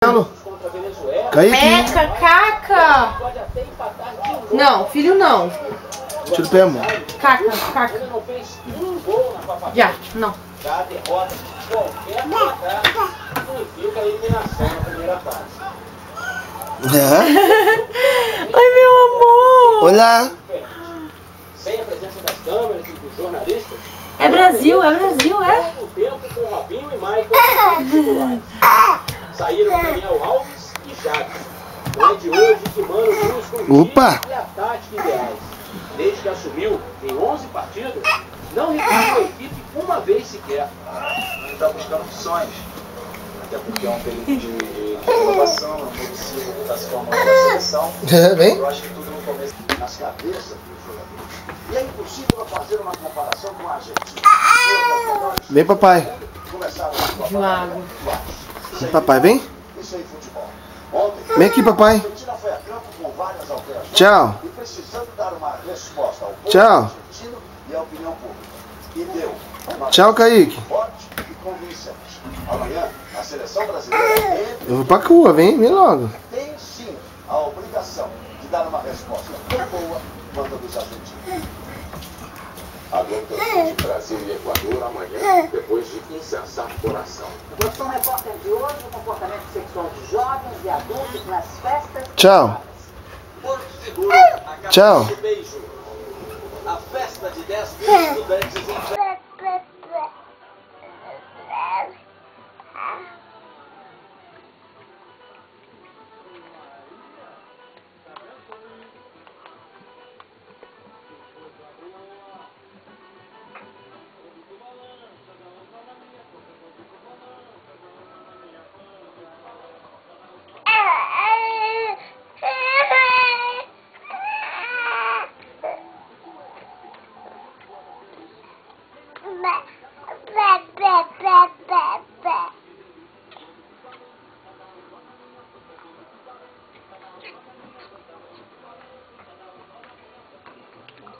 Kaique. Meca, caca. Não, filho não. Tira o pé, amor. Caca, caca. Já, não. Ai, meu amor. Olá. Sem a presença das câmeras e dos jornalistas. É Brasil, é? Tempo com Robinho e Michael saíram Daniel Alves e Jadson. Não é de hoje que Mano busca o time e a tática ideais. Desde que assumiu em 11 partidas, não repetiu a equipe uma vez sequer. Está buscando opções. Até porque é um período de inovação, é um período que está se formando na seleção. Vem. Eu acho que tudo no começo nas cabeças dos jogadores. E é impossível fazer uma comparação com a Argentina. Vem, papai. Joago. Vem, papai, vem. Isso aí, futebol. Ontem, Vem aqui, papai. a Argentina foi a campo com várias alterações. Tchau. E precisando dar uma resposta ao povo Tchau. argentino e à opinião pública. E deu. Uma Tchau, Kaique. forte e convincente. Amanhã, a seleção brasileira Eu vou pra rua, vem logo. tem sim a obrigação de dar uma resposta tão boa quanto a dos argentinos. A luta de Brasil e Equador amanhã, depois de incessar coração. Eu sou repórter de hoje, o comportamento sexual de jovens e adultos nas festas. Tchau. Porto Seguro, a Tchau. beijo. A festa de 10 estudantes em